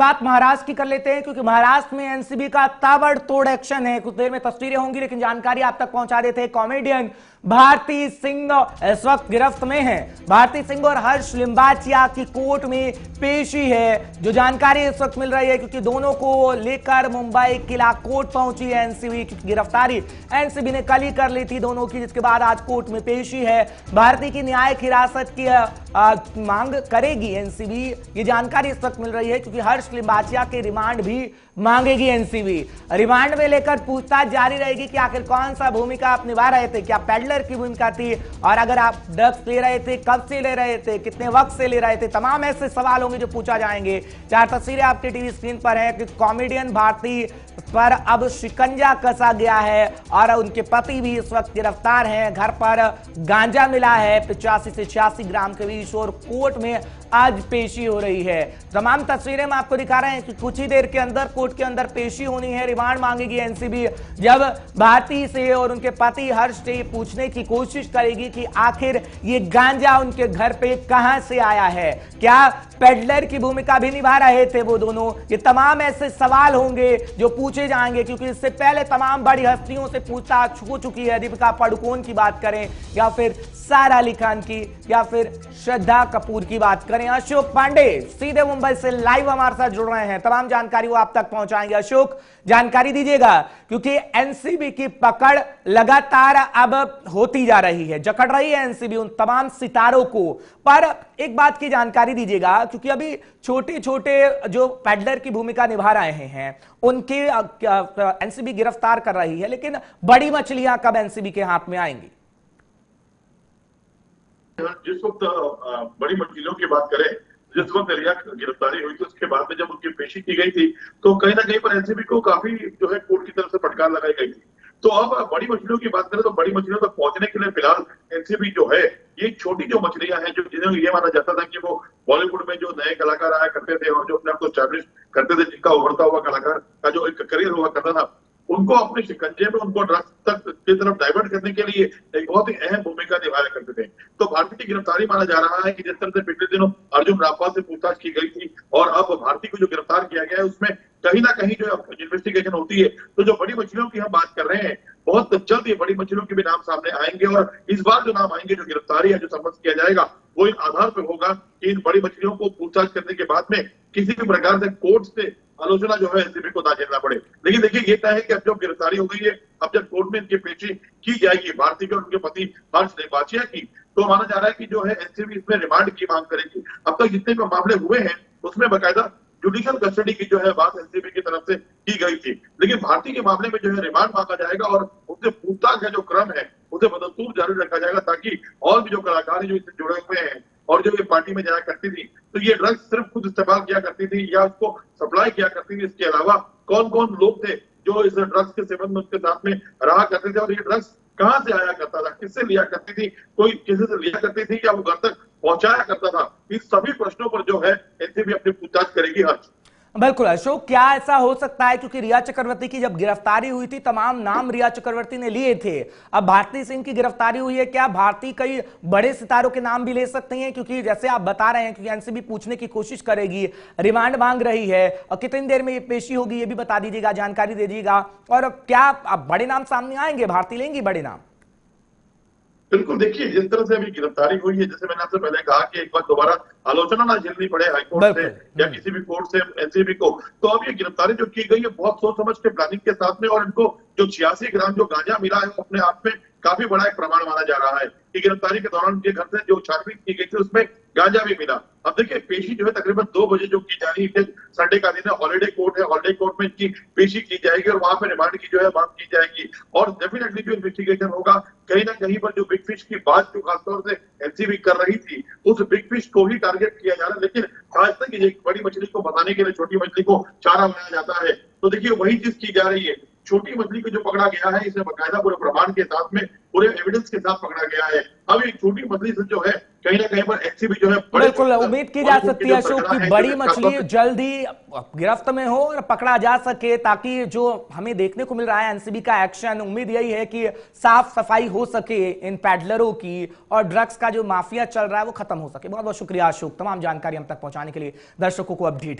बात महाराष्ट्र की कर लेते हैं, क्योंकि महाराष्ट्र में एनसीबी का ताबड़तोड़ एक्शन है। कुछ देर में तस्वीरें होंगी, लेकिन जानकारी आप तक पहुंचा देते हैं। कॉमेडियन भारती सिंह इस वक्त गिरफ्त में है। भारती सिंह और हर्ष लिम्बाचिया की कोर्ट में पेशी है, जो जानकारी इस वक्त मिल रही है, क्योंकि दोनों को लेकर मुंबई किला कोर्ट पहुंची है एनसीबी। क्योंकि गिरफ्तारी एनसीबी ने कल ही कर ली थी दोनों की, जिसके बाद आज कोर्ट में पेशी है। भारती की न्यायिक हिरासत की मांग करेगी एनसीबी, ये जानकारी इस वक्त मिल रही है, क्योंकि हर्ष लिम्बाचिया के रिमांड भी मांगेगी एनसीबी। रिमांड में लेकर पूछताछ जारी रहेगी कि आखिर कौन सा भूमिका आप निभा रहे थे, क्या पेडलर की भूमिका थी, और अगर आप ड्रग्स ले रहे थे कब से ले रहे थे, कितने वक्त से ले रहे थे। तमाम ऐसे सवाल होंगे जो पूछा जाएंगे। चार तस्वीरें आपके टीवी स्क्रीन पर है कि कॉमेडियन भारती पर अब शिकंजा कसा गया है और उनके पति भी इस वक्त गिरफ्तार हैं। घर पर गांजा मिला है 85 से 86 ग्राम के बीच, और कोर्ट में आज पेशी हो रही है। तमाम तस्वीरें हम आपको दिखा रहे हैं कि कुछ ही देर के अंदर कोर्ट के अंदर पेशी होनी है। रिमांड मांगेगी एनसीबी, जब भारती से और उनके पति हर्ष से पूछने की कोशिश करेगी कि आखिर ये गांजा उनके घर पे कहां से आया है, क्या पेडलर की भूमिका भी निभा रहे थे वो दोनों। ये तमाम ऐसे सवाल होंगे जो पूछे जाएंगे, क्योंकि इससे पहले तमाम बड़ी हस्तियों से पूछताछ हो चुकी है। दीपिका पादुकोण की बात करें, या फिर सारा अली खान की, या फिर श्रद्धा कपूर की बात करें। अशोक पांडे सीधे मुंबई से लाइव हमारे साथ जुड़ रहे हैं, तमाम जानकारी वो आप तक पहुंचाएंगे। अशोक, जानकारी दीजिएगा, क्योंकि एनसीबी की पकड़ लगातार अब होती जा रही है, जकड़ रही है एनसीबी उन तमाम सितारों को। पर एक बात की जानकारी दीजिएगा, क्योंकि अभी छोटे छोटे जो पेडलर की भूमिका निभा रहे हैं उनके एनसीबी गिरफ्तार कर रही है, लेकिन बड़ी मछलियां कब एनसीबी के हाथ में आएंगी? जिस वक्त बड़ी मछलियों की बात करें, जिस वक्त रिया गिरफ्तारी हुई थी उसके बाद में जब उनकी पेशी की गई थी, तो कहीं ना कहीं पर एनसीबी को काफी जो है कोर्ट की तरफ से फटकार लगाई गई थी। तो अब बड़ी मछलियों की बात करें तो बड़ी मछलियों तक पहुंचने के लिए फिलहाल एनसीबी जो है, ये छोटी जो मछलियां हैं, जो जिन्हें ये माना जाता था कि वो बॉलीवुड में जो नए कलाकार आया करते थे और जो अपने आप को स्टैब्लिश करते थे, जिनका उभरता हुआ कलाकार का जो एक करियर हुआ करता था, उनको अपने शिकंजे में उनको ड्रग्स तक की तरफ डाइवर्ट करने के लिए एक बहुत ही अहम भूमिका निभाया करते थे। तो भारती की गिरफ्तारी माना जा रहा है कि जिस तरह से पिछले दिनों अर्जुन रामपाल से पूछताछ की गई थी और अब भारती को जो गिरफ्तार किया गया है, उसमें कहीं ना कहीं जो इन्वेस्टिगेशन होती है, तो जो बड़ी मछलियों की हम बात कर रहे हैं, बहुत जल्द ये बड़ी मछलियों के भी नाम सामने आएंगे। और इस बार जो नाम आएंगे, जो गिरफ्तारी है, जो समझ किया जाएगा, वो इन आधार पर होगा कि इन बड़ी मछलियों को पूछताछ करने के बाद में किसी भी प्रकार से कोर्ट से आलोचना जो है एनसीबी को ना झेलना पड़े। लेकिन देखिए, ये तय है कि अब जब गिरफ्तारी हो गई है, अब जब कोर्ट में इनकी पेशी की जाएगी भारती के और उनके पति हर्ष लिम्बाचिया की, तो माना जा रहा है कि जो है एनसीबी इसमें रिमांड की मांग करेगी। अब तक जितने भी मामले हुए हैं उसमें बाकायदा जुडिशियल कस्टडी की जो है बात एनसीबी की तरफ से की गई थी, लेकिन भारती के मामले में जो है रिमांड मांगा जाएगा और उससे पूछताछ का जो क्रम है उसे बदस्तूर जारी रखा जाएगा, ताकि और भी जो कलाकार जो इससे जुड़े हुए हैं और जो ये पार्टी में जाया करती थी, तो ये ड्रग्स सिर्फ खुद इस्तेमाल किया करती थी या उसको सप्लाई किया करती थी, इसके अलावा कौन कौन लोग थे जो इस ड्रग्स के सेवन में उसके साथ में रहा करते थे, और ये ड्रग्स कहां से आया करता था, किससे लिया करती थी, कोई किसी से लिया करती थी या वो घर तक पहुंचाया करता था। इस सभी प्रश्नों पर जो है एनसीबी अपनी पूछताछ करेगी। हर्ष, बिल्कुल अशोक, क्या ऐसा हो सकता है, क्योंकि रिया चक्रवर्ती की जब गिरफ्तारी हुई थी तमाम नाम रिया चक्रवर्ती ने लिए थे, अब भारती सिंह की गिरफ्तारी हुई है, क्या भारती कई बड़े सितारों के नाम भी ले सकती हैं? क्योंकि जैसे आप बता रहे हैं कि एनसीबी पूछने की कोशिश करेगी, रिमांड मांग रही है, और कितनी देर में ये पेशी होगी ये भी बता दीजिएगा, जानकारी दे दीजिएगा। और क्या अब बड़े नाम सामने आएंगे, भारती लेंगी बड़े नाम? बिल्कुल, देखिए जिस तरह से अभी गिरफ्तारी हुई है, जैसे मैंने आपसे पहले कहा कि एक बार दोबारा आलोचना ना झेलनी पड़े हाईकोर्ट से या किसी भी कोर्ट से एनसीबी को, तो अब ये गिरफ्तारी जो की गई है बहुत सोच समझ के प्लानिंग के साथ में, और इनको जो 86 ग्राम जो गांजा मिला है वो अपने आप में काफी बड़ा एक प्रमाण माना जा रहा है कि गिरफ्तारी के दौरान उनके घर से जो छानबीन की गई थी उसमें गांजा भी मिला। अब देखिए, पेशी जो है तकरीबन 2 बजे जो की जा रही है, संडे का दिन है, हॉलीडे कोर्ट है, हॉलीडे कोर्ट में इनकी पेशी की जाएगी और वहां पे रिमांड की जो है मांग की जाएगी। और डेफिनेटली जो इन्वेस्टिगेशन होगा, कहीं ना कहीं पर जो बिग फिश की बात जो खासतौर से एनसीबी कर रही थी, उस बिग फिश को ही टारगेट किया जा रहा है। लेकिन आज तक एक बड़ी मछली को बताने के लिए छोटी मछली को चारा बनाया जाता है, तो देखिए वही चीज की जा रही है। छोटी मछली को जो पकड़ा गया है, इसे बाकायदा पूरे प्रमाण के साथ में, पूरे एविडेंस के साथ पकड़ा गया है। अब ये छोटी मछली से जो है कहीं ना कहीं पर एनसीबी जो है, बिल्कुल उम्मीद की जा सकती है अशोक की बड़ी मछली जल्द ही गिरफ्त में हो और पकड़ा जा सके, ताकि जो हमें देखने को मिल रहा है एनसीबी का एक्शन, उम्मीद यही है कि साफ सफाई हो सके इन पैडलरों की और ड्रग्स का जो माफिया चल रहा है वो खत्म हो सके। बहुत बहुत शुक्रिया अशोक, तमाम जानकारी हम तक पहुंचाने के लिए। दर्शकों को अपडेट